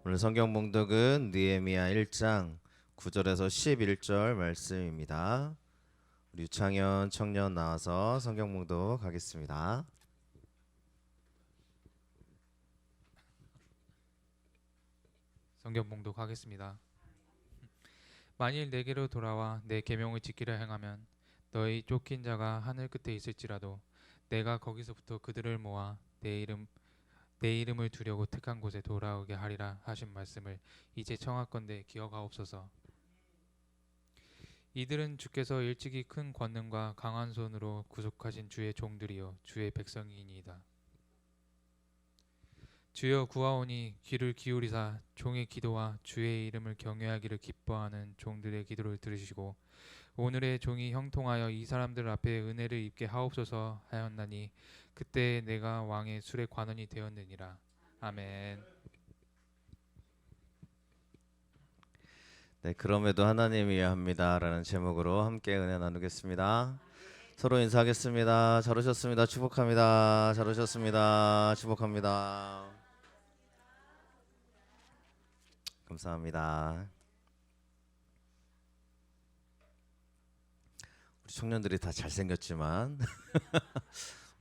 오늘 성경 봉독은 느헤미야 1장 9절에서 11절 말씀입니다. 우리 유창현 청년 나와서 성경 봉독 하겠습니다. 성경 봉독하겠습니다. 만일 내게로 돌아와 내 계명을 지키려 행하면 너희 쫓긴 자가 하늘 끝에 있을지라도 내가 거기서부터 그들을 모아 내 이름을 두려고 택한 곳에 돌아오게 하리라 하신 말씀을 이제 청하건대 기억하옵소서. 이들은 주께서 일찍이 큰 권능과 강한 손으로 구속하신 주의 종들이요 주의 백성이니이다. 주여 구하오니 귀를 기울이사 종의 기도와 주의 이름을 경외하기를 기뻐하는 종들의 기도를 들으시고 오늘의 종이 형통하여 이 사람들 앞에 은혜를 입게 하옵소서 하였나니 그때 내가 왕의 술의 관원이 되었느니라. 아멘. 네, 그럼에도 하나님이어야 합니다라는 제목으로 함께 은혜 나누겠습니다. 서로 인사하겠습니다. 잘 오셨습니다. 축복합니다. 잘 오셨습니다. 축복합니다. 감사합니다. 우리 청년들이 다 잘생겼지만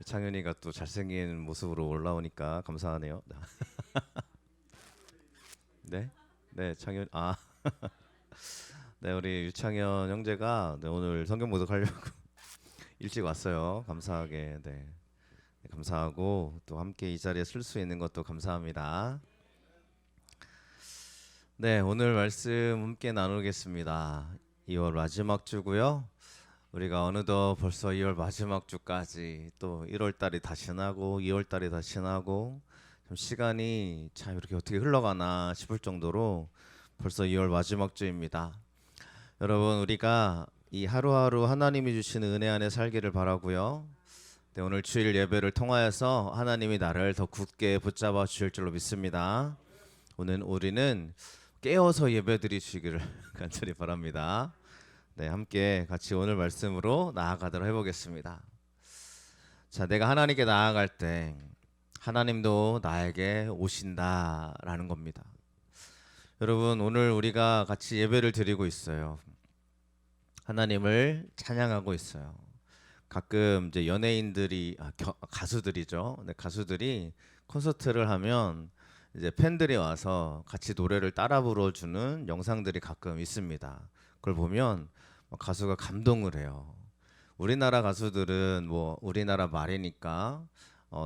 창현이가 또 잘생긴 모습으로 올라오니까 감사하네요. 네, 네, 창현, 네, 우리 유창현 형제가 오늘 성경 모독하려고 일찍 왔어요. 감사하게, 네, 감사하고 또 함께 이 자리에 쓸 수 있는 것도 감사합니다. 네, 오늘 말씀 함께 나누겠습니다. 2월 마지막 주고요. 우리가 어느덧 벌써 2월 마지막 주까지 또 1월 달이 다 지나고 2월 달이 다 지나고 좀 시간이 참 이렇게 어떻게 흘러가나 싶을 정도로 벌써 2월 마지막 주입니다. 여러분, 우리가 이 하루하루 하나님이 주시는 은혜 안에 살기를 바라고요. 네, 오늘 주일 예배를 통하여서 하나님이 나를 더 굳게 붙잡아 주실 줄로 믿습니다. 오늘 우리는 깨어서 예배 드리시기를 간절히 바랍니다. 네, 함께 같이 오늘 말씀으로 나아가도록 해보겠습니다. 자, 내가 하나님께 나아갈 때 하나님도 나에게 오신다라는 겁니다. 여러분, 오늘 우리가 같이 예배를 드리고 있어요. 하나님을 찬양하고 있어요. 가끔 이제 연예인들이 가수들이죠. 네, 가수들이 콘서트를 하면 이제 팬들이 와서 같이 노래를 따라 불러주는 영상들이 가끔 있습니다. 그걸 보면 가수가 감동을 해요. 우리나라 가수들은 뭐 우리나라 말이니까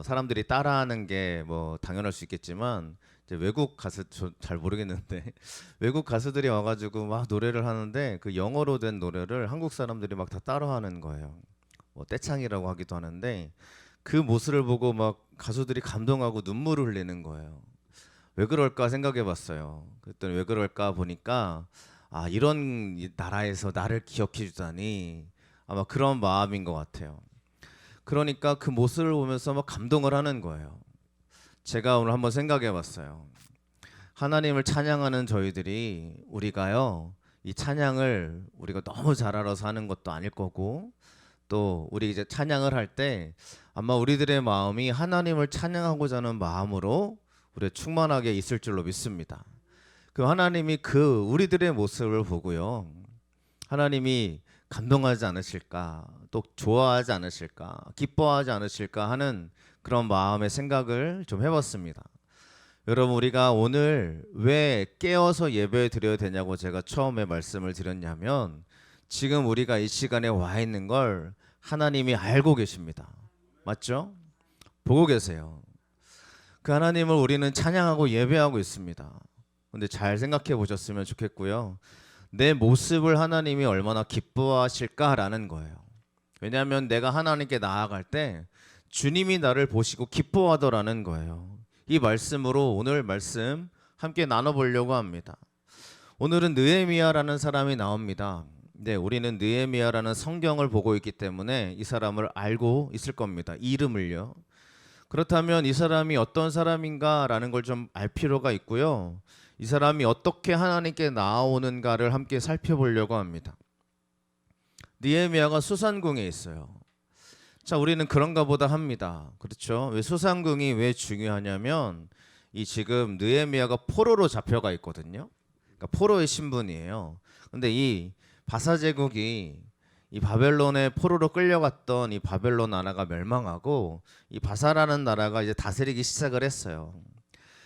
사람들이 따라하는 게 뭐 당연할 수 있겠지만 이제 외국 가수 잘 모르겠는데 외국 가수들이 와가지고 막 노래를 하는데 그 영어로 된 노래를 한국 사람들이 막 다 따라하는 거예요. 뭐 떼창이라고 하기도 하는데 그 모습을 보고 막 가수들이 감동하고 눈물을 흘리는 거예요. 왜 그럴까 생각해봤어요. 그랬더니 왜 그럴까 보니까 이런 나라에서 나를 기억해 주다니 아마 그런 마음인 것 같아요. 그러니까 그 모습을 보면서 막 감동을 하는 거예요. 제가 오늘 한번 생각해 봤어요. 하나님을 찬양하는 저희들이 우리가요, 이 찬양을 우리가 너무 잘 알아서 하는 것도 아닐 거고 또 우리 이제 찬양을 할 때 아마 우리들의 마음이 하나님을 찬양하고자 하는 마음으로 우리 충만하게 있을 줄로 믿습니다. 그 하나님이 그 우리들의 모습을 보고요, 하나님이 감동하지 않으실까, 또 좋아하지 않으실까, 기뻐하지 않으실까 하는 그런 마음의 생각을 좀 해봤습니다. 여러분, 우리가 오늘 왜 깨어서 예배 드려야 되냐고 제가 처음에 말씀을 드렸냐면 지금 우리가 이 시간에 와 있는 걸 하나님이 알고 계십니다. 맞죠? 보고 계세요. 그 하나님을 우리는 찬양하고 예배하고 있습니다. 근데 잘 생각해 보셨으면 좋겠고요. 내 모습을 하나님이 얼마나 기뻐하실까라는 거예요. 왜냐하면 내가 하나님께 나아갈 때 주님이 나를 보시고 기뻐하더라는 거예요. 이 말씀으로 오늘 말씀 함께 나눠보려고 합니다. 오늘은 느헤미야라는 사람이 나옵니다. 네, 우리는 느헤미야라는 성경을 보고 있기 때문에 이 사람을 알고 있을 겁니다. 이름을요. 그렇다면 이 사람이 어떤 사람인가라는 걸 좀 알 필요가 있고요. 이 사람이 어떻게 하나님께 나아오는가를 함께 살펴보려고 합니다. 느헤미야가 수산궁에 있어요. 자, 우리는 그런가 보다 합니다. 그렇죠? 왜 수산궁이 왜 중요하냐면 이 지금 느헤미야가 포로로 잡혀가 있거든요. 그러니까 포로의 신분이에요. 근데 이 바사 제국이 이 바벨론의 포로로 끌려갔던 이 바벨론 나라가 멸망하고 이 바사라는 나라가 이제 다스리기 시작을 했어요.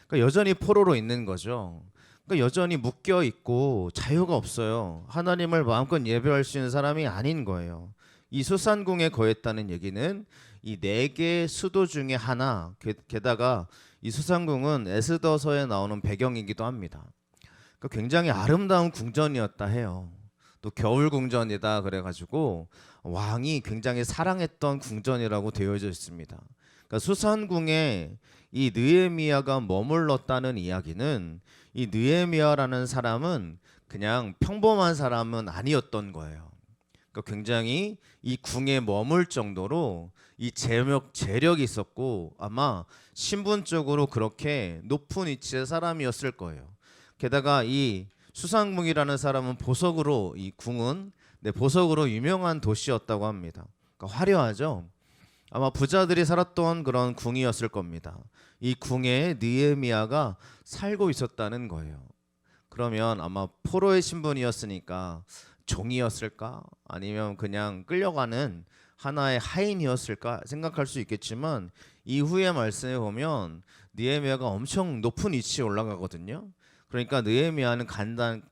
그러니까 여전히 포로로 있는 거죠. 그러니까 여전히 묶여 있고 자유가 없어요. 하나님을 마음껏 예배할 수 있는 사람이 아닌 거예요. 이 수산궁에 거했다는 얘기는 이 네 개의 수도 중에 하나, 게다가 이 수산궁은 에스더서에 나오는 배경이기도 합니다. 그러니까 굉장히 아름다운 궁전이었다 해요. 또 겨울 궁전이다 그래가지고 왕이 굉장히 사랑했던 궁전이라고 되어져 있습니다. 그러니까 수산궁에 이 느헤미야가 머물렀다는 이야기는 이 느헤미야라는 사람은 그냥 평범한 사람은 아니었던 거예요. 그러니까 굉장히 이 궁에 머물 정도로 이 재력이 있었고 아마 신분적으로 그렇게 높은 위치의 사람이었을 거예요. 게다가 이 수상궁이라는 사람은 보석으로 이 궁은 보석으로 유명한 도시였다고 합니다. 그러니까 화려하죠. 아마 부자들이 살았던 그런 궁이었을 겁니다. 이 궁에 느헤미야가 살고 있었다는 거예요. 그러면 아마 포로의 신분이었으니까 종이었을까? 아니면 그냥 끌려가는 하나의 하인이었을까 생각할 수 있겠지만 이후의 말씀에 보면 느헤미야가 엄청 높은 위치에 올라가거든요. 그러니까 느헤미야는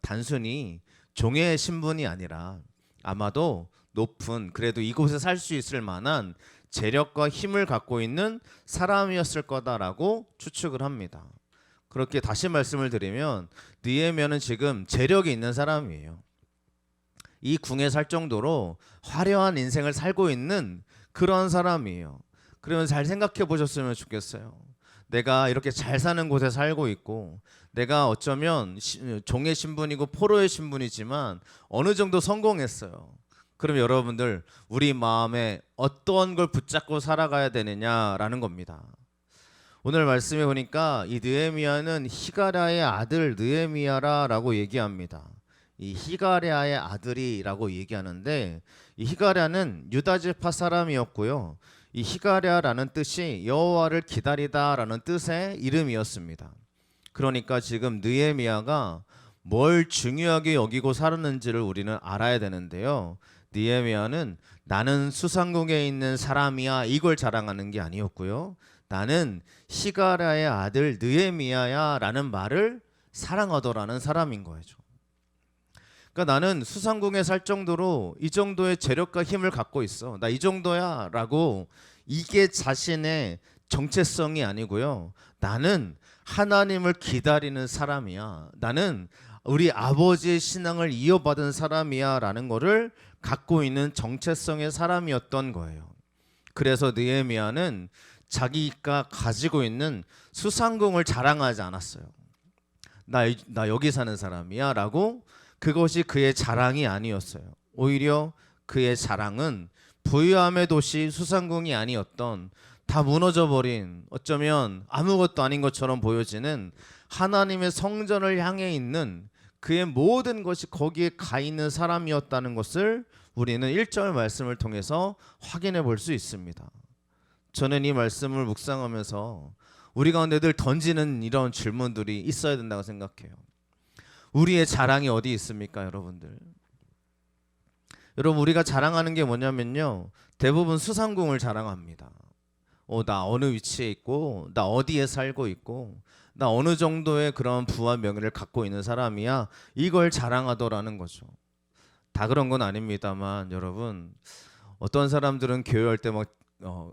단순히 종의 신분이 아니라 아마도 높은 그래도 이곳에 살 수 있을 만한 재력과 힘을 갖고 있는 사람이었을 거다라고 추측을 합니다. 그렇게 다시 말씀을 드리면 느헤미야는 지금 재력이 있는 사람이에요. 이 궁에 살 정도로 화려한 인생을 살고 있는 그런 사람이에요. 그러면 잘 생각해 보셨으면 좋겠어요. 내가 이렇게 잘 사는 곳에 살고 있고 내가 어쩌면 종의 신분이고 포로의 신분이지만 어느 정도 성공했어요. 그럼 여러분들 우리 마음에 어떤 걸 붙잡고 살아가야 되느냐라는 겁니다. 오늘 말씀에 보니까 이 느헤미야는 히가랴의 아들 느헤미야라고 얘기합니다. 이 히가랴의 아들이라고 얘기하는데 이 히가랴는 유다 지파 사람이었고요. 이 히가랴라는 뜻이 여호와를 기다리다라는 뜻의 이름이었습니다. 그러니까 지금 느헤미야가 뭘 중요하게 여기고 살았는지를 우리는 알아야 되는데요. 느헤미야는 나는 수상궁에 있는 사람이야 이걸 자랑하는 게 아니었고요. 나는 히가랴의 아들 느헤미야야라는 말을 사랑하더라는 사람인 거죠. 그러니까 나는 수상궁에 살 정도로 이 정도의 재력과 힘을 갖고 있어. 나 이 정도야 라고 이게 자신의 정체성이 아니고요. 나는 하나님을 기다리는 사람이야. 나는 우리 아버지의 신앙을 이어받은 사람이야 라는 거를 갖고 있는 정체성의 사람이었던 거예요. 그래서 느헤미야는 자기가 가지고 있는 수상궁을 자랑하지 않았어요. 나 여기 사는 사람이야 라고 그것이 그의 자랑이 아니었어요. 오히려 그의 자랑은 부유함의 도시 수상궁이 아니었던 다 무너져버린 어쩌면 아무것도 아닌 것처럼 보여지는 하나님의 성전을 향해 있는 그의 모든 것이 거기에 가 있는 사람이었다는 것을 우리는 1절 말씀을 통해서 확인해 볼 수 있습니다. 저는 이 말씀을 묵상하면서 우리 가운데 늘 던지는 이런 질문들이 있어야 된다고 생각해요. 우리의 자랑이 어디 있습니까, 여러분들? 여러분 우리가 자랑하는 게 뭐냐면요. 대부분 수상궁을 자랑합니다. 나 어느 위치에 있고 나 어디에 살고 있고 나 어느 정도의 그런 부와 명예를 갖고 있는 사람이야. 이걸 자랑하더라는 거죠. 다 그런 건 아닙니다만 여러분 어떤 사람들은 교회할 때 막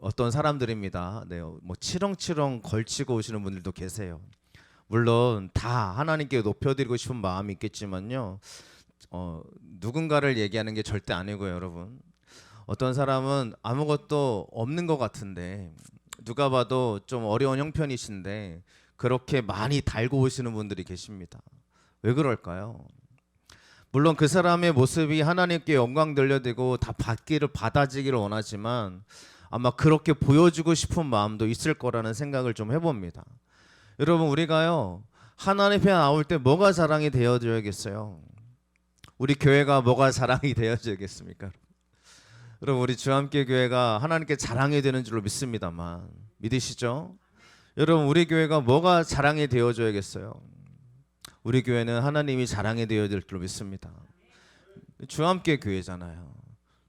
어떤 사람들입니다. 네, 뭐 치렁치렁 걸치고 오시는 분들도 계세요. 물론 다 하나님께 높여드리고 싶은 마음이 있겠지만요. 누군가를 얘기하는 게 절대 아니고요, 여러분. 어떤 사람은 아무것도 없는 것 같은데 누가 봐도 좀 어려운 형편이신데 그렇게 많이 달고 오시는 분들이 계십니다. 왜 그럴까요? 물론 그 사람의 모습이 하나님께 영광 돌려드리고 다 받아지기를 원하지만 아마 그렇게 보여주고 싶은 마음도 있을 거라는 생각을 좀 해봅니다. 여러분 우리가요 하나님 앞에 나올 때 뭐가 자랑이 되어줘야겠어요? 우리 교회가 뭐가 자랑이 되어줘야겠습니까? 여러분 우리 주함께 교회가 하나님께 자랑이 되는 줄로 믿습니다만 믿으시죠? 여러분 우리 교회가 뭐가 자랑이 되어줘야겠어요? 우리 교회는 하나님이 자랑이 되어질 줄 믿습니다. 주와 함께 교회잖아요.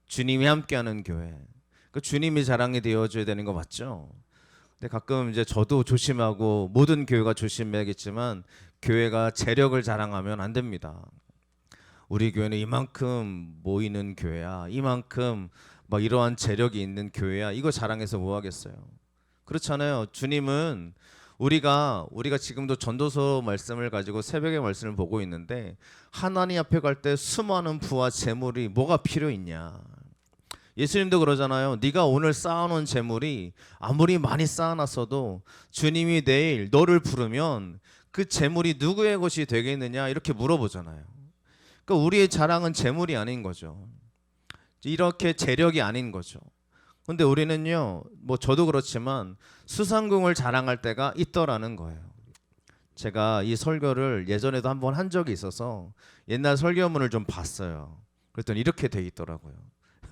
주님이 함께하는 교회. 그 주님이 자랑이 되어줘야 되는 거 맞죠? 근데 가끔 이제 저도 조심하고 모든 교회가 조심해야겠지만 교회가 재력을 자랑하면 안 됩니다. 우리 교회는 이만큼 모이는 교회야, 이만큼 막 이러한 재력이 있는 교회야, 이거 자랑해서 뭐 하겠어요? 그렇잖아요. 주님은 우리가 지금도 전도서 말씀을 가지고 새벽의 말씀을 보고 있는데 하나님 앞에 갈 때 수많은 부와 재물이 뭐가 필요 있냐? 예수님도 그러잖아요. 네가 오늘 쌓아놓은 재물이 아무리 많이 쌓아놨어도 주님이 내일 너를 부르면 그 재물이 누구의 것이 되겠느냐 이렇게 물어보잖아요. 그러니까 우리의 자랑은 재물이 아닌 거죠. 이렇게 재력이 아닌 거죠. 근데 우리는요, 뭐 저도 그렇지만 수상궁을 자랑할 때가 있더라는 거예요. 제가 이 설교를 예전에도 한번 한 적이 있어서 옛날 설교문을 좀 봤어요. 그랬더니 이렇게 돼 있더라고요.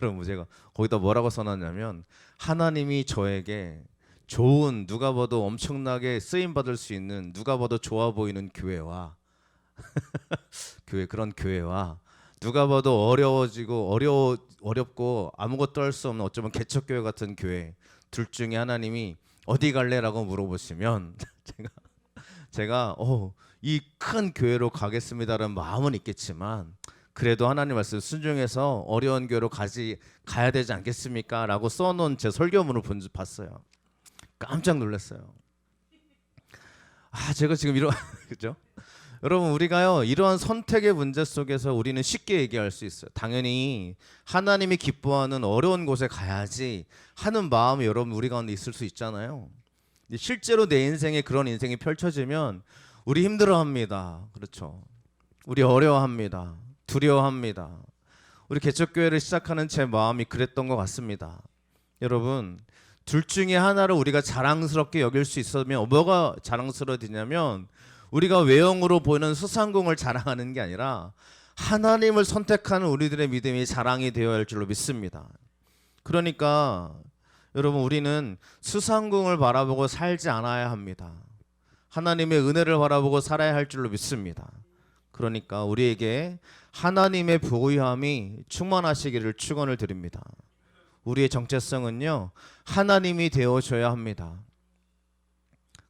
여러분 제가 거기다 뭐라고 써놨냐면 하나님이 저에게 좋은, 누가 봐도 엄청나게 쓰임 받을 수 있는, 누가 봐도 좋아 보이는 교회와 그런 교회와 누가 봐도 어렵고 아무것도 할 수 없는 어쩌면 개척교회 같은 교회 둘 중에 하나님이 어디 갈래라고 물어보시면 제가 이 큰 교회로 가겠습니다라는 마음은 있겠지만 그래도 하나님 말씀 순종해서 어려운 교회로 가야 되지 않겠습니까? 라고 써놓은 제 설교문을 봤어요. 깜짝 놀랐어요. 제가 지금 그죠? 여러분 우리가요 이러한 선택의 문제 속에서 우리는 쉽게 얘기할 수 있어요. 당연히 하나님이 기뻐하는 어려운 곳에 가야지 하는 마음이 여러분 우리 가운데 있을 수 있잖아요. 실제로 내 인생에 그런 인생이 펼쳐지면 우리 힘들어합니다. 그렇죠? 우리 어려워합니다. 두려워합니다. 우리 개척교회를 시작하는 제 마음이 그랬던 것 같습니다. 여러분 둘 중에 하나를 우리가 자랑스럽게 여길 수 있으면 뭐가 자랑스러워지냐면 우리가 외형으로 보이는 수상궁을 자랑하는 게 아니라 하나님을 선택하는 우리들의 믿음이 자랑이 되어야 할 줄로 믿습니다. 그러니까 여러분 우리는 수상궁을 바라보고 살지 않아야 합니다. 하나님의 은혜를 바라보고 살아야 할 줄로 믿습니다. 그러니까 우리에게 하나님의 보유함이 충만하시기를 축원을 드립니다. 우리의 정체성은요 하나님이 되어줘야 합니다.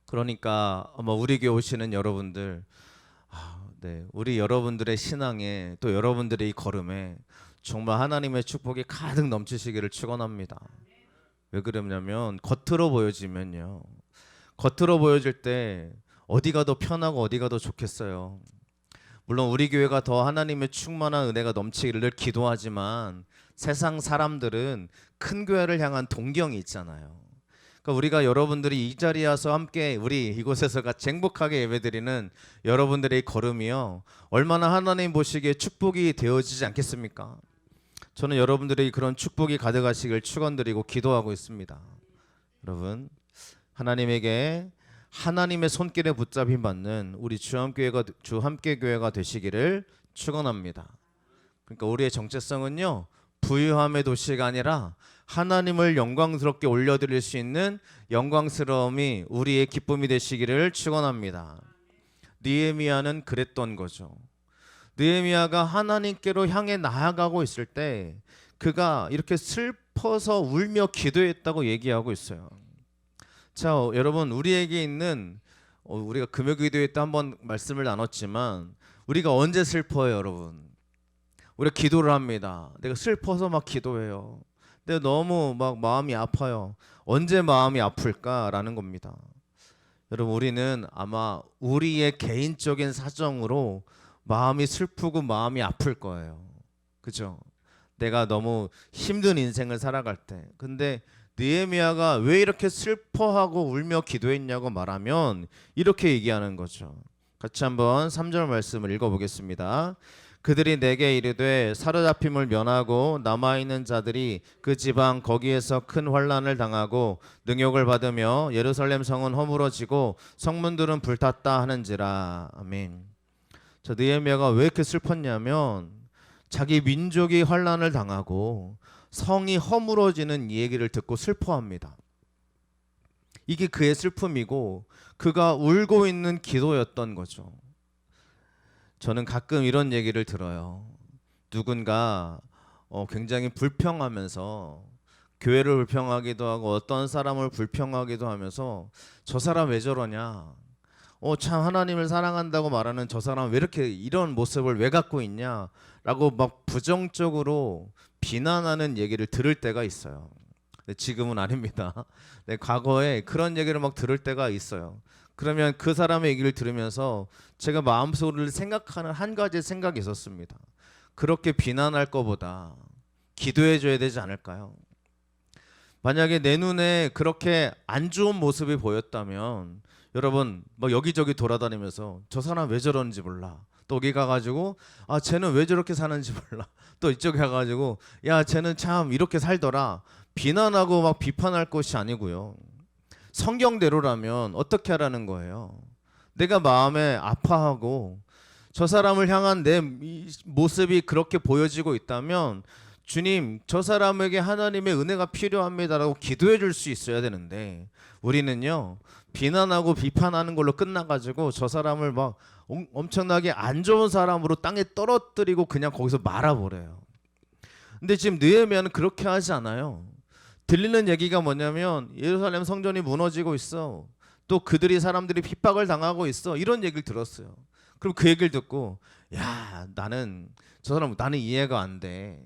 그러니까 우리 교회 오시는 여러분들, 우리 여러분들의 신앙에 또 여러분들의 이 걸음에 정말 하나님의 축복이 가득 넘치시기를 축원합니다. 왜 그러냐면 겉으로 보여지면요, 겉으로 보여질 때 어디가 더 편하고 어디가 더 좋겠어요. 물론 우리 교회가 더 하나님의 충만한 은혜가 넘치기를 기도하지만 세상 사람들은 큰 교회를 향한 동경이 있잖아요. 그러니까 우리가 여러분들이 이 자리에 와서 함께 우리 이곳에서 같이 행복하게 예배드리는 여러분들의 걸음이요 얼마나 하나님 보시기에 축복이 되어지지 않겠습니까? 저는 여러분들의 그런 축복이 가득하시길 축원드리고 기도하고 있습니다. 여러분 하나님에게 하나님의 손길에 붙잡힘 받는 우리 주 함께 교회가 되시기를 축원합니다. 그러니까 우리의 정체성은요 부유함의 도시가 아니라 하나님을 영광스럽게 올려드릴 수 있는 영광스러움이 우리의 기쁨이 되시기를 축원합니다. 느헤미야는 그랬던 거죠. 느헤미야가 하나님께로 향해 나아가고 있을 때 그가 이렇게 슬퍼서 울며 기도했다고 얘기하고 있어요. 자, 여러분 우리에게 있는 우리가 금요기도회 때 한번 말씀을 나눴지만 우리가 언제 슬퍼요, 여러분? 우리가 기도를 합니다. 내가 슬퍼서 막 기도해요. 내가 너무 막 마음이 아파요. 언제 마음이 아플까라는 겁니다. 여러분 우리는 아마 우리의 개인적인 사정으로 마음이 슬프고 마음이 아플 거예요. 그죠? 내가 너무 힘든 인생을 살아갈 때. 근데 느헤미야가 왜 이렇게 슬퍼하고 울며 기도했냐고 말하면 이렇게 얘기하는 거죠. 같이 한번 3절 말씀을 읽어보겠습니다. 그들이 내게 이르되 사로잡힘을 면하고 남아있는 자들이 그 지방 거기에서 큰 환난을 당하고 능욕을 받으며 예루살렘 성은 허물어지고 성문들은 불탔다 하는지라. 아멘. 저 느헤미야가 왜 이렇게 슬펐냐면 자기 민족이 환난을 당하고 성이 허물어지는 이 얘기를 듣고 슬퍼합니다. 이게 그의 슬픔이고 그가 울고 있는 기도였던 거죠. 저는 가끔 이런 얘기를 들어요. 누군가 굉장히 불평하면서 교회를 불평하기도 하고 어떤 사람을 불평하기도 하면서 저 사람 왜 저러냐, 참 하나님을 사랑한다고 말하는 저 사람 왜 이렇게 이런 모습을 왜 갖고 있냐라고 막 부정적으로 비난하는 얘기를 들을 때가 있어요. 근데 지금은 아닙니다. 네, 과거에 그런 얘기를 막 들을 때가 있어요. 그러면 그 사람의 얘기를 들으면서 제가 마음속으로 생각하는 한 가지 생각이 있었습니다. 그렇게 비난할 것보다 기도해 줘야 되지 않을까요? 만약에 내 눈에 그렇게 안 좋은 모습이 보였다면 여러분 뭐 여기저기 돌아다니면서 저 사람 왜 저러는지 몰라, 또 여기 가가지고 아 쟤는 왜 저렇게 사는지 몰라, 또 이쪽에 가가지고 야 쟤는 참 이렇게 살더라, 비난하고 막 비판할 것이 아니고요. 성경대로라면 어떻게 하라는 거예요? 내가 마음에 아파하고 저 사람을 향한 내 모습이 그렇게 보여지고 있다면 주님 저 사람에게 하나님의 은혜가 필요합니다라고 기도해 줄 수 있어야 되는데 우리는요 비난하고 비판하는 걸로 끝나가지고 저 사람을 막 엄청나게 안 좋은 사람으로 땅에 떨어뜨리고 그냥 거기서 말아버려요. 근데 지금 느헤미야는 그렇게 하지 않아요. 들리는 얘기가 뭐냐면 예루살렘 성전이 무너지고 있어, 또 그들이 사람들이 핍박을 당하고 있어, 이런 얘기를 들었어요. 그럼 그 얘기를 듣고 야 나는 저 사람 나는 이해가 안 돼.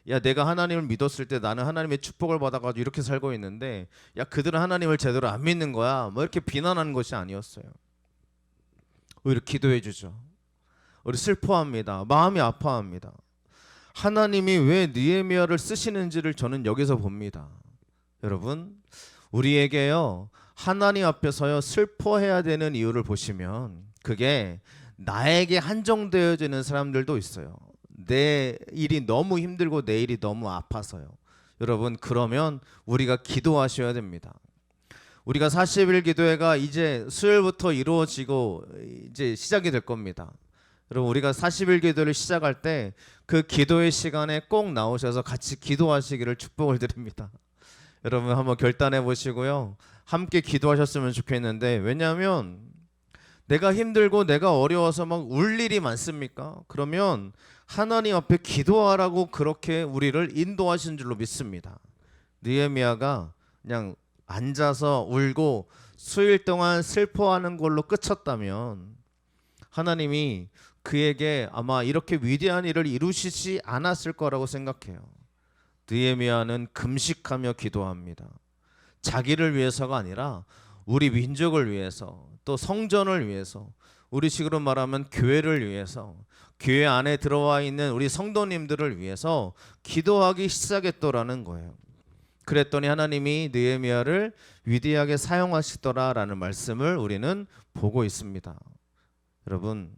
야 내가 하나님을 믿었을 때 나는 하나님의 축복을 받아가지고 이렇게 살고 있는데 야 그들은 하나님을 제대로 안 믿는 거야, 뭐 이렇게 비난하는 것이 아니었어요. 오히려 기도해 주죠. 우리 슬퍼합니다. 마음이 아파합니다. 하나님이 왜 느헤미야를 쓰시는지를 저는 여기서 봅니다. 여러분 우리에게요 하나님 앞에서요 슬퍼해야 되는 이유를 보시면 그게 나에게 한정되어지는 사람들도 있어요. 내 일이 너무 힘들고 내 일이 너무 아파서요. 여러분 그러면 우리가 기도하셔야 됩니다. 우리가 40일 기도회가 이제 수요일부터 이루어지고 이제 시작이 될 겁니다. 여러분 우리가 40일 기도를 시작할 때 그 기도의 시간에 꼭 나오셔서 같이 기도하시기를 축복을 드립니다. 여러분 한번 결단해 보시고요 함께 기도하셨으면 좋겠는데, 왜냐하면 내가 힘들고 내가 어려워서 막 울 일이 많습니까? 그러면 하나님 앞에 기도하라고 그렇게 우리를 인도하신 줄로 믿습니다. 느헤미야가 그냥 앉아서 울고 수일 동안 슬퍼하는 걸로 그쳤다면 하나님이 그에게 아마 이렇게 위대한 일을 이루시지 않았을 거라고 생각해요. 느헤미야는 금식하며 기도합니다. 자기를 위해서가 아니라 우리 민족을 위해서, 또 성전을 위해서, 우리 식으로 말하면 교회를 위해서, 교회 안에 들어와 있는 우리 성도님들을 위해서 기도하기 시작했더라는 거예요. 그랬더니 하나님이 느헤미야를 위대하게 사용하시더라라는 말씀을 우리는 보고 있습니다. 여러분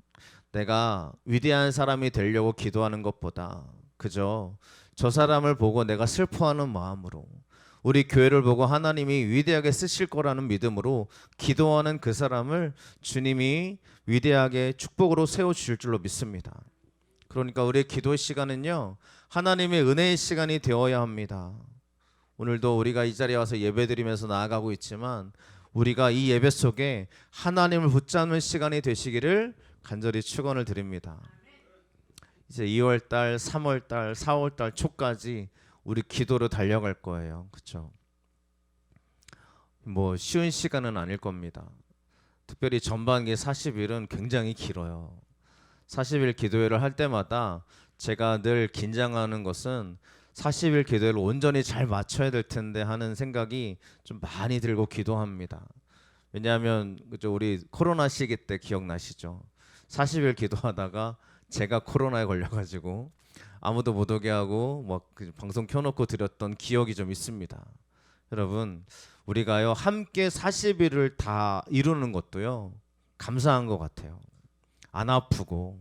내가 위대한 사람이 되려고 기도하는 것보다 그저 저 사람을 보고 내가 슬퍼하는 마음으로, 우리 교회를 보고 하나님이 위대하게 쓰실 거라는 믿음으로 기도하는 그 사람을 주님이 위대하게 축복으로 세워주실 줄로 믿습니다. 그러니까 우리의 기도의 시간은요 하나님의 은혜의 시간이 되어야 합니다. 오늘도 우리가 이 자리에 와서 예배드리면서 나아가고 있지만 우리가 이 예배 속에 하나님을 붙잡는 시간이 되시기를 간절히 축원을 드립니다. 이제 2월달, 3월달, 4월달 초까지 우리 기도로 달려갈 거예요. 그렇죠? 뭐 쉬운 시간은 아닐 겁니다. 특별히 전반기 40일은 굉장히 길어요. 40일 기도회를 할 때마다 제가 늘 긴장하는 것은 40일 기도회를 온전히 잘 맞춰야 될 텐데 하는 생각이 좀 많이 들고 기도합니다. 왜냐하면 그죠, 우리 코로나 시기 때 기억나시죠? 40일 기도하다가 제가 코로나에 걸려가지고 아무도 못 오게 하고 막 그 방송 켜놓고 드렸던 기억이 좀 있습니다. 여러분 우리가요 함께 40일을 다 이루는 것도요 감사한 것 같아요. 안 아프고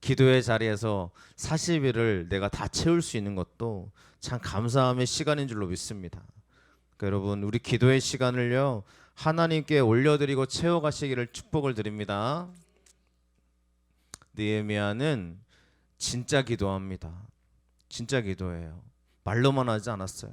기도의 자리에서 40일을 내가 다 채울 수 있는 것도 참 감사함의 시간인 줄로 믿습니다. 그러니까 여러분 우리 기도의 시간을요 하나님께 올려드리고 채워가시기를 축복을 드립니다. 느헤미야는 진짜 기도합니다. 진짜 기도해요. 말로만 하지 않았어요.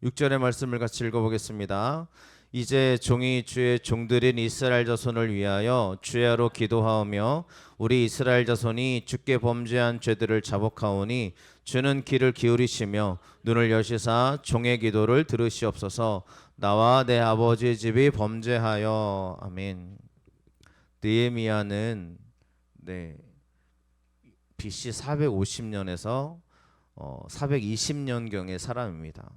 6절의 말씀을 같이 읽어보겠습니다. 이제 종이 주의 종들인 이스라엘 자손을 위하여 주야로 기도하오며 우리 이스라엘 자손이 주께 범죄한 죄들을 자복하오니 주는 귀를 기울이시며 눈을 여시사 종의 기도를 들으시옵소서. 나와 내 아버지의 집이 범죄하여. 아멘. 느헤미야는 BC 450년에서 420년경의 사람입니다.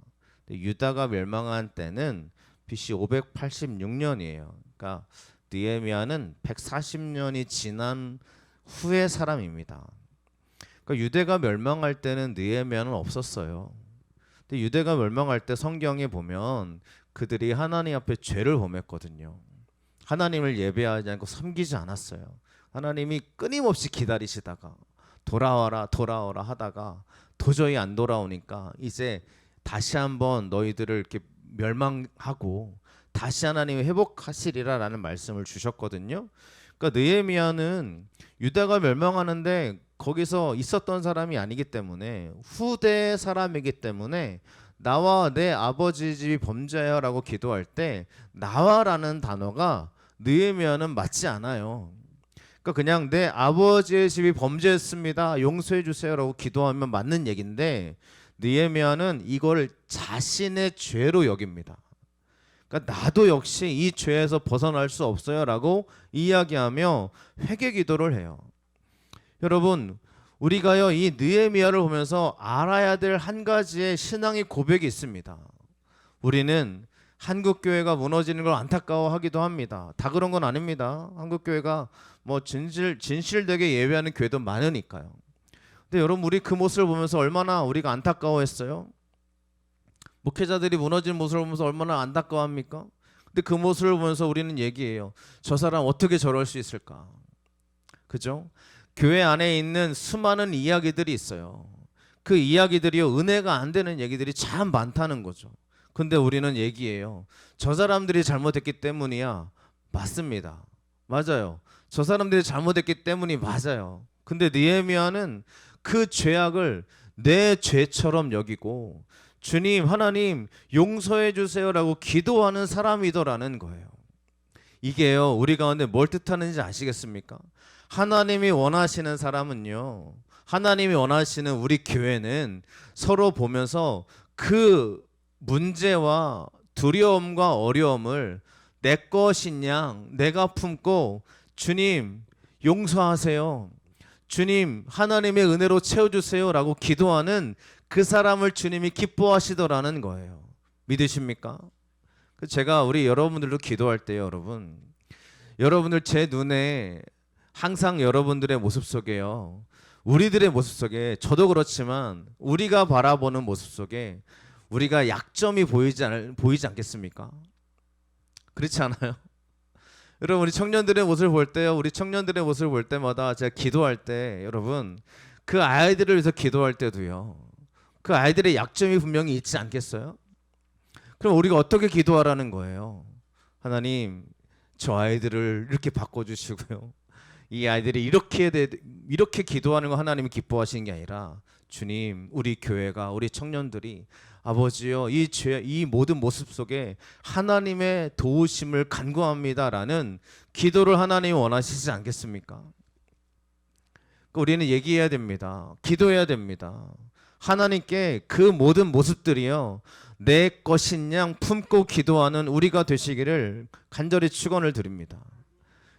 유다가 멸망한 때는 BC 586년이에요. 그러니까 느헤미야는 140년이 지난 후의 사람입니다. 그러니까 유대가 멸망할 때는 느헤미야는 없었어요. 근데 유대가 멸망할 때 성경에 보면 그들이 하나님 앞에 죄를 범했거든요. 하나님을 예배하지 않고 섬기지 않았어요. 하나님이 끊임없이 기다리시다가 돌아와라 돌아오라 하다가 도저히 안 돌아오니까 이제 다시 한번 너희들을 이렇게 멸망하고 다시 하나님이 회복하시리라라는 말씀을 주셨거든요. 그러니까 느헤미야는 유다가 멸망하는데 거기서 있었던 사람이 아니기 때문에 후대 사람이기 때문에 나와 내 아버지 집이 범죄하여라고 기도할 때 나와라는 단어가 느헤미야는 맞지 않아요. 그러니까 그냥 내 아버지의 집이 범죄했습니다. 용서해 주세요라고 기도하면 맞는 얘기인데 느헤미야는 이걸 자신의 죄로 여깁니다. 그러니까 나도 역시 이 죄에서 벗어날 수 없어요라고 이야기하며 회개 기도를 해요. 여러분, 우리가요 이 느헤미야를 보면서 알아야 될 한 가지의 신앙의 고백이 있습니다. 우리는 한국 교회가 무너지는 걸 안타까워하기도 합니다. 다 그런 건 아닙니다. 한국 교회가 뭐 진실되게 예배하는 교회도 많으니까요. 근데 여러분, 우리 그 모습을 보면서 얼마나 우리가 안타까워했어요? 목회자들이 무너지는 모습을 보면서 얼마나 안타까워합니까? 근데 그 모습을 보면서 우리는 얘기해요. 저 사람 어떻게 저럴 수 있을까? 그죠? 교회 안에 있는 수많은 이야기들이 있어요. 그 이야기들이요 은혜가 안 되는 얘기들이 참 많다는 거죠. 근데 우리는 얘기해요. 저 사람들이 잘못했기 때문이야. 맞습니다. 맞아요. 저 사람들이 잘못했기 때문이 맞아요. 근데 느헤미야는 그 죄악을 내 죄처럼 여기고 주님 하나님 용서해 주세요라고 기도하는 사람이더라는 거예요. 이게요 우리 가운데 뭘 뜻하는지 아시겠습니까? 하나님이 원하시는 사람은요, 하나님이 원하시는 우리 교회는 서로 보면서 그 문제와 두려움과 어려움을 내 것인 양 내가 품고 주님 용서하세요, 주님 하나님의 은혜로 채워주세요 라고 기도하는 그 사람을 주님이 기뻐하시더라는 거예요. 믿으십니까? 제가 우리 여러분들도 기도할 때요 여러분들 제 눈에 항상 여러분들의 모습 속에요, 우리들의 모습 속에, 저도 그렇지만 우리가 바라보는 모습 속에 우리가 약점이 보이지 않겠습니까? 그렇지 않아요? 여러분, 우리 청년들의 모습을 볼 때요, 우리 청년들의 모습을 볼 때마다 제가 기도할 때 여러분 그 아이들을 위해서 기도할 때도요 그 아이들의 약점이 분명히 있지 않겠어요? 그럼 우리가 어떻게 기도하라는 거예요? 하나님 저 아이들을 이렇게 바꿔주시고요, 이 아이들이 이렇게 기도하는 거 하나님이 기뻐하시는 게 아니라 주님 우리 교회가 우리 청년들이 아버지요 이 모든 모습 속에 하나님의 도우심을 간구합니다라는 기도를 하나님이 원하시지 않겠습니까? 우리는 얘기해야 됩니다. 기도해야 됩니다. 하나님께 그 모든 모습들이요 내 것인 양 품고 기도하는 우리가 되시기를 간절히 축원을 드립니다.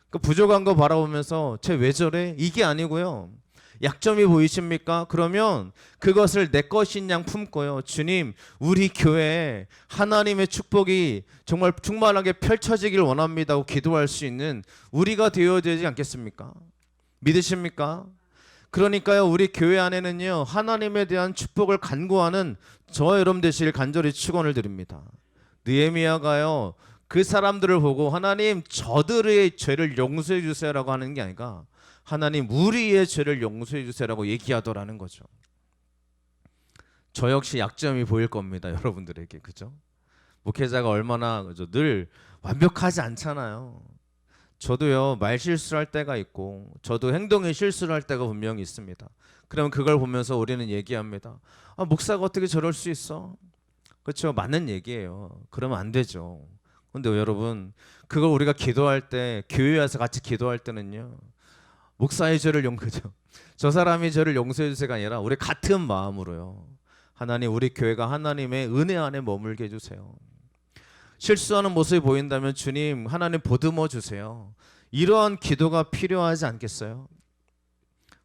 그 부족한 거 바라보면서 쟤 왜 저래? 이게 아니고요, 약점이 보이십니까? 그러면 그것을 내 것인 양 품고요, 주님 우리 교회에 하나님의 축복이 정말 충만하게 펼쳐지길 원합니다 하고 기도할 수 있는 우리가 되어야 되지 않겠습니까? 믿으십니까? 그러니까요 우리 교회 안에는요 하나님에 대한 축복을 간구하는 저와 여러분 되시길 간절히 축원을 드립니다. 느헤미야가요 그 사람들을 보고 하나님 저들의 죄를 용서해 주세요라고 하는 게 아니라 하나님 우리의 죄를 용서해 주세요라고 얘기하더라는 거죠. 저 역시 약점이 보일 겁니다 여러분들에게. 그죠? 목회자가 얼마나 늘 완벽하지 않잖아요. 저도요 말 실수를 할 때가 있고 저도 행동에 실수를 할 때가 분명히 있습니다. 그러면 그걸 보면서 우리는 얘기합니다. 목사가 어떻게 저럴 수 있어? 그렇죠? 맞는 얘기예요. 그러면 안 되죠. 근데 여러분, 그걸 우리가 기도할 때, 교회 와서 같이 기도할 때는요, 목사의 죄를 용서죠. 저 사람이 저를 용서해 주세요가 아니라 우리 같은 마음으로요. 하나님, 우리 교회가 하나님의 은혜 안에 머물게 해주세요. 실수하는 모습이 보인다면 주님, 하나님 보듬어 주세요. 이러한 기도가 필요하지 않겠어요?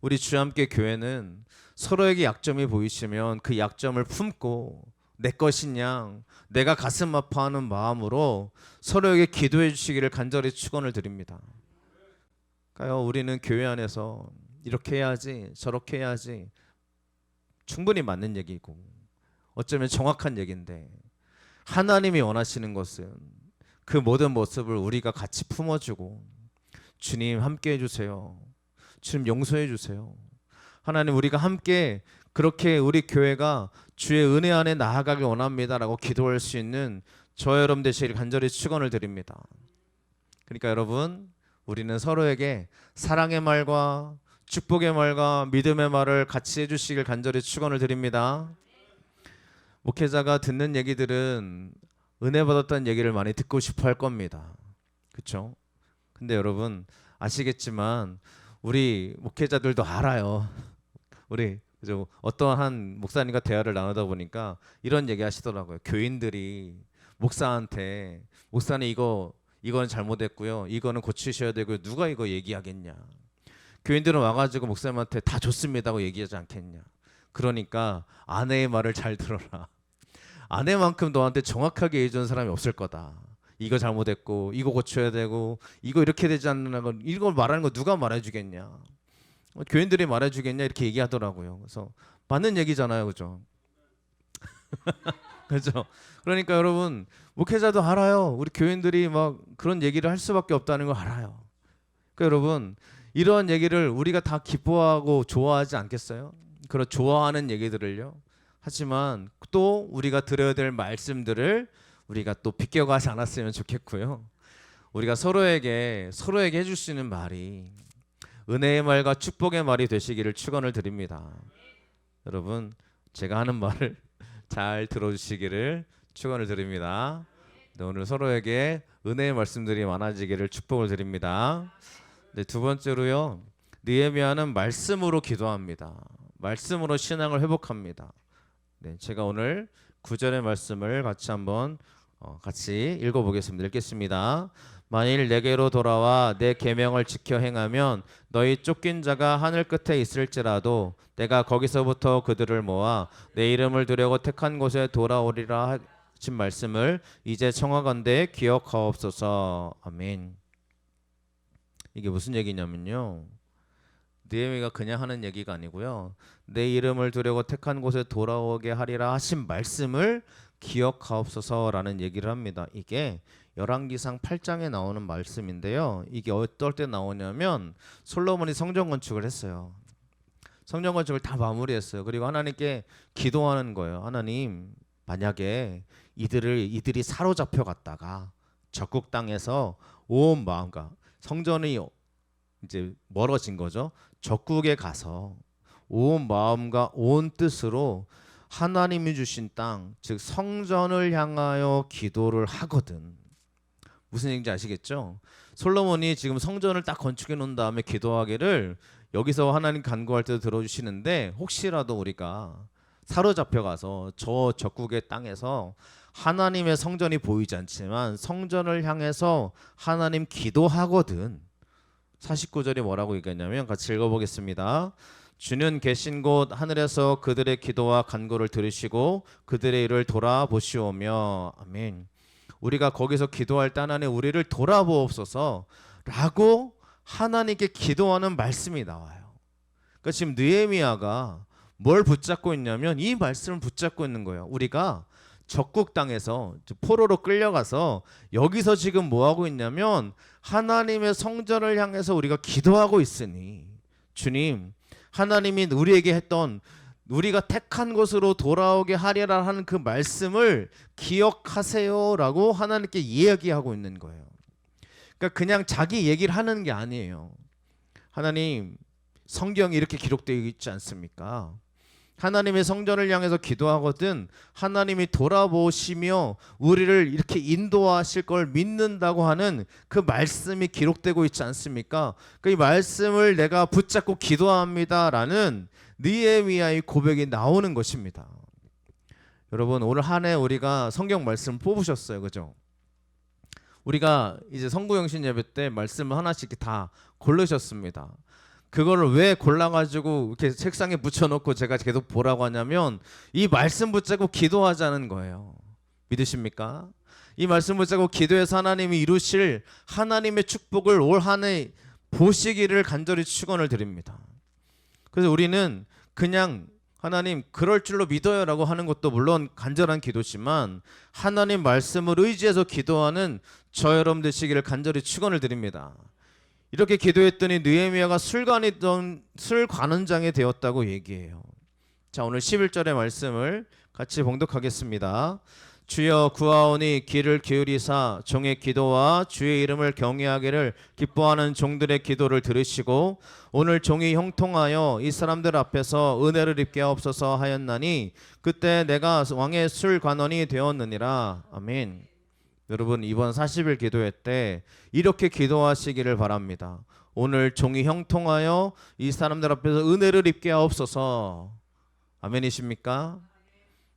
우리 주함께 교회는 서로에게 약점이 보이시면 그 약점을 품고 내 것인 양, 내가 가슴 아파하는 마음으로 서로에게 기도해 주시기를 간절히 축원을 드립니다. 그러니까요, 우리는 교회 안에서 이렇게 해야지 저렇게 해야지 충분히 맞는 얘기고 어쩌면 정확한 얘기인데, 하나님이 원하시는 것은 그 모든 모습을 우리가 같이 품어주고, 주님 함께 해주세요, 주님 용서해 주세요, 하나님 우리가 함께 그렇게 우리 교회가 주의 은혜 안에 나아가길 원합니다라고 기도할 수 있는 저 여러분 되시기를 간절히 축원을 드립니다. 그러니까 여러분, 우리는 서로에게 사랑의 말과 축복의 말과 믿음의 말을 같이 해주시길 간절히 축원을 드립니다. 목회자가 듣는 얘기들은 은혜 받았다는 얘기를 많이 듣고 싶어 할 겁니다. 그렇죠? 근데 여러분 아시겠지만 우리 목회자들도 알아요. 우리 그죠? 어떠한 목사님과 대화를 나누다 보니까 이런 얘기 하시더라고요. 교인들이 목사한테 목사님 이거는 잘못했고요, 이거는 고치셔야 되고요, 누가 이거 얘기하겠냐. 교인들은 와가지고 목사님한테 다 좋습니다고 얘기하지 않겠냐. 그러니까 아내의 말을 잘 들어라. 아내만큼 너한테 정확하게 얘기해주는 사람이 없을 거다. 이거 잘못했고 이거 고쳐야 되고 이거 이렇게 되지 않는 거, 이걸 말하는 거 누가 말해주겠냐. 교인들이 말해주겠냐 이렇게 얘기하더라고요. 그래서 맞는 얘기잖아요, 그죠? 그죠? 그러니까 여러분, 목회자도 알아요. 우리 교인들이 막 그런 얘기를 할 수밖에 없다는 걸 알아요. 그러니까 여러분, 이러한 얘기를 우리가 다 기뻐하고 좋아하지 않겠어요? 그런 좋아하는 얘기들을요. 하지만 또 우리가 들어야 될 말씀들을 우리가 또 비껴가지 않았으면 좋겠고요. 우리가 서로에게 해줄 수 있는 말이 은혜의 말과 축복의 말이 되시기를 축원을 드립니다. 여러분, 제가 하는 말을 잘 들어주시기를 축원을 드립니다. 네, 오늘 서로에게 은혜의 말씀들이 많아지기를 축복을 드립니다. 네, 두 번째로요, 느헤미야는 말씀으로 기도합니다. 말씀으로 신앙을 회복합니다. 네, 제가 오늘 9절의 말씀을 같이 한번 같이 읽어보겠습니다. 읽겠습니다. 만일 내게로 돌아와 내 계명을 지켜 행하면 너희 쫓긴 자가 하늘 끝에 있을지라도 내가 거기서부터 그들을 모아 내 이름을 두려고 택한 곳에 돌아오리라 하신 말씀을 이제 청하건대 기억하옵소서. 아멘. 이게 무슨 얘기냐면요, 느헤미야가 그냥 하는 얘기가 아니고요, 내 이름을 두려고 택한 곳에 돌아오게 하리라 하신 말씀을 기억하옵소서라는 얘기를 합니다. 이게 열왕기상 8장에 나오는 말씀인데요, 이게 어떨 때 나오냐면 솔로몬이 성전 건축을 했어요. 성전 건축을 다 마무리했어요. 그리고 하나님께 기도하는 거예요. 하나님, 만약에 이들이 사로잡혀 갔다가 적국 땅에서 온 마음과 성전이 이제 멀어진 거죠. 적국에 가서 온 마음과 온 뜻으로 하나님이 주신 땅, 즉 성전을 향하여 기도를 하거든. 무슨 얘기인지 아시겠죠? 솔로몬이 지금 성전을 딱 건축해 놓은 다음에 기도하기를 여기서 하나님 간구할 때도 들어주시는데, 혹시라도 우리가 사로잡혀 가서 저 적국의 땅에서 하나님의 성전이 보이지 않지만 성전을 향해서 하나님 기도하거든. 49절이 뭐라고 얘기했냐면 같이 읽어보겠습니다. 주는 계신 곳 하늘에서 그들의 기도와 간구를 들으시고 그들의 일을 돌아보시오며. 아멘. 우리가 거기서 기도할 때 하나님 우리를 돌아보옵소서 라고 하나님께 기도하는 말씀이 나와요. 그러니까 지금 느헤미야가 뭘 붙잡고 있냐면 이 말씀을 붙잡고 있는 거예요. 우리가 적국 땅에서 포로로 끌려가서 여기서 지금 뭐 하고 있냐면 하나님의 성전을 향해서 우리가 기도하고 있으니, 주님, 하나님이 우리에게 했던 우리가 택한 곳으로 돌아오게 하리라 하는 그 말씀을 기억하세요라고 하나님께 이야기하고 있는 거예요. 그러니까 그냥 자기 얘기를 하는 게 아니에요. 하나님, 성경이 이렇게 기록되어 있지 않습니까? 하나님의 성전을 향해서 기도하거든 하나님이 돌아보시며 우리를 이렇게 인도하실 걸 믿는다고 하는 그 말씀이 기록되고 있지 않습니까? 그 말씀을 내가 붙잡고 기도합니다라는 느헤미야의 고백이 나오는 것입니다. 여러분, 오늘 한 해 우리가 성경 말씀 뽑으셨어요, 그죠? 우리가 이제 성구영신 예배 때 말씀을 하나씩 다 고르셨습니다. 그거를 왜 골라가지고 이렇게 책상에 붙여놓고 제가 계속 보라고 하냐면 이 말씀 붙잡고 기도하자는 거예요. 믿으십니까? 이 말씀 붙잡고 기도해서 하나님이 이루실 하나님의 축복을 올 한 해 보시기를 간절히 축원을 드립니다. 그래서 우리는 그냥 하나님 그럴 줄로 믿어요라고 하는 것도 물론 간절한 기도지만 하나님 말씀을 의지해서 기도하는 저 여러분 되시기를 간절히 축원을 드립니다. 이렇게 기도했더니 느헤미야가 술관원장이 되었다고 얘기해요. 자, 오늘 11절의 말씀을 같이 봉독하겠습니다. 주여 구하오니 귀를 기울이사 종의 기도와 주의 이름을 경외하기를 기뻐하는 종들의 기도를 들으시고 오늘 종이 형통하여 이 사람들 앞에서 은혜를 입게 하옵소서 하였나니 그때 내가 왕의 술관원이 되었느니라. 아멘. 여러분, 이번 40일 기도회 때 이렇게 기도하시기를 바랍니다. 오늘 종이 형통하여 이 사람들 앞에서 은혜를 입게 하옵소서. 아멘이십니까?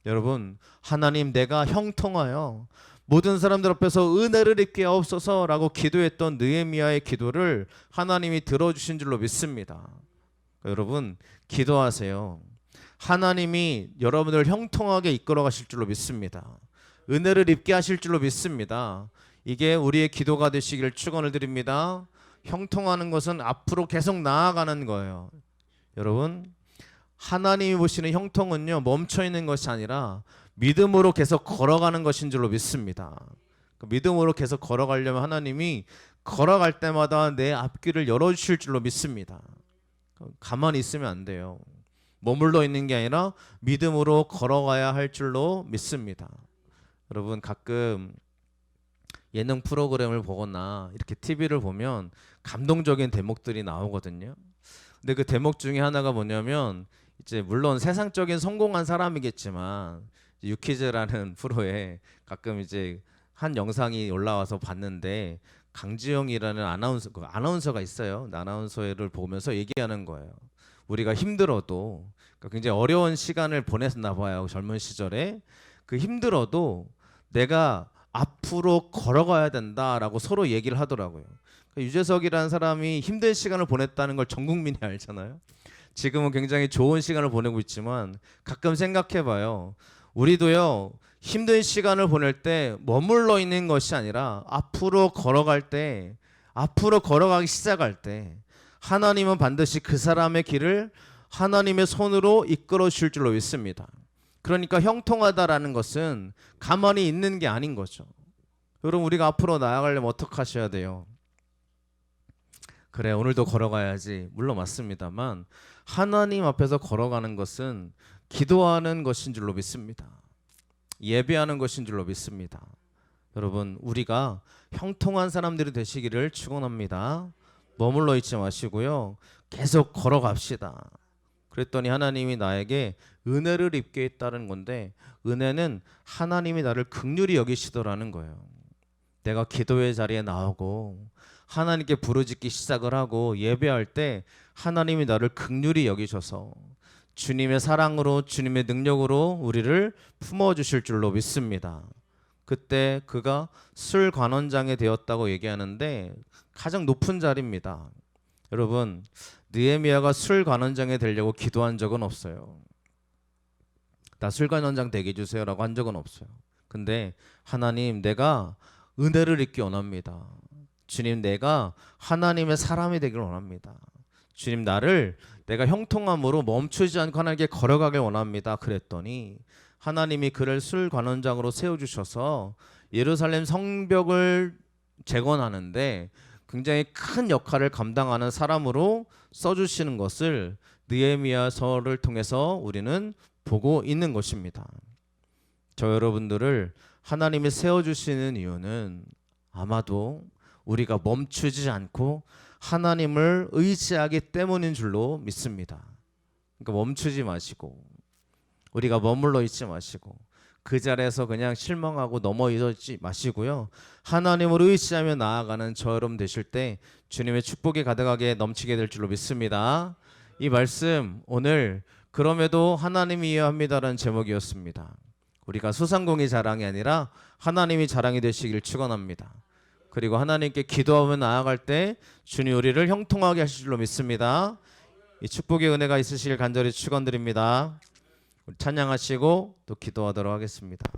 여러분, 하나님 내가 형통하여 모든 사람들 앞에서 은혜를 입게 하옵소서라고 기도했던 느헤미야의 기도를 하나님이 들어주신 줄로 믿습니다. 여러분, 기도하세요. 하나님이 여러분을 형통하게 이끌어 가실 줄로 믿습니다. 은혜를 입게 하실 줄로 믿습니다. 이게 우리의 기도가 되시기를 축원을 드립니다. 형통하는 것은 앞으로 계속 나아가는 거예요. 여러분, 하나님이 보시는 형통은요 멈춰 있는 것이 아니라 믿음으로 계속 걸어가는 것인 줄로 믿습니다. 믿음으로 계속 걸어가려면 하나님이 걸어갈 때마다 내 앞길을 열어주실 줄로 믿습니다. 가만히 있으면 안 돼요. 머물러 있는 게 아니라 믿음으로 걸어가야 할 줄로 믿습니다. 여러분, 가끔 예능 프로그램을 보거나 이렇게 TV를 보면 감동적인 대목들이 나오거든요. 근데 그 대목 중에 하나가 뭐냐면 이제 물론 세상적인 성공한 사람이겠지만 유퀴즈라는 프로에 가끔 이제 한 영상이 올라와서 봤는데 강지영이라는 아나운서가 있어요. 아나운서를 보면서 얘기하는 거예요. 우리가 힘들어도 굉장히 어려운 시간을 보냈나 봐요. 젊은 시절에 그 힘들어도 내가 앞으로 걸어가야 된다라고 서로 얘기를 하더라고요. 유재석이라는 사람이 힘든 시간을 보냈다는 걸 전 국민이 알잖아요. 지금은 굉장히 좋은 시간을 보내고 있지만 가끔 생각해봐요. 우리도요 힘든 시간을 보낼 때 머물러 있는 것이 아니라 앞으로 걸어가기 시작할 때 하나님은 반드시 그 사람의 길을 하나님의 손으로 이끌어 주실 줄로 믿습니다. 그러니까 형통하다라는 것은 가만히 있는 게 아닌 거죠. 여러분, 우리가 앞으로 나아가려면 어떻게 하셔야 돼요? 그래, 오늘도 걸어가야지. 물론 맞습니다만 하나님 앞에서 걸어가는 것은 기도하는 것인 줄로 믿습니다. 예배하는 것인 줄로 믿습니다. 여러분, 우리가 형통한 사람들이 되시기를 축원합니다. 머물러 있지 마시고요. 계속 걸어갑시다. 그랬더니 하나님이 나에게 은혜를 입게 했다는 건데 은혜는 하나님이 나를 긍휼히 여기시더라는 거예요. 내가 기도의 자리에 나오고 하나님께 부르짖기 시작을 하고 예배할 때 하나님이 나를 긍휼히 여기셔서 주님의 사랑으로 주님의 능력으로 우리를 품어주실 줄로 믿습니다. 그때 그가 술관원장이 되었다고 얘기하는데 가장 높은 자리입니다. 여러분, 느헤미야가 술관원장이 되려고 기도한 적은 없어요. 나 술관원장 되게 해주세요라고 한 적은 없어요. 근데 하나님, 내가 은혜를 입기 원합니다. 주님, 내가 하나님의 사람이 되길 원합니다. 주님, 내가 형통함으로 멈추지 않고 하나님께 걸어가길 원합니다. 그랬더니 하나님이 그를 술관원장으로 세워주셔서 예루살렘 성벽을 재건하는데 굉장히 큰 역할을 감당하는 사람으로 써주시는 것을 느헤미야서를 통해서 우리는 보고 있는 것입니다. 저 여러분들을 하나님이 세워주시는 이유는 아마도 우리가 멈추지 않고 하나님을 의지하기 때문인 줄로 믿습니다. 그러니까 멈추지 마시고 우리가 머물러 있지 마시고 그 자리에서 그냥 실망하고 넘어 있지 마시고요. 하나님을 의지하며 나아가는 저 여러분 되실 때 주님의 축복이 가득하게 넘치게 될 줄로 믿습니다. 이 말씀 오늘 그럼에도 하나님이 이해합니다라는 제목이었습니다. 우리가 소상공인 자랑이 아니라 하나님이 자랑이 되시길 축원합니다. 그리고 하나님께 기도하며 나아갈 때 주님 우리를 형통하게 하실 줄로 믿습니다. 이 축복의 은혜가 있으시길 간절히 축원드립니다. 우리 찬양하시고 또 기도하도록 하겠습니다.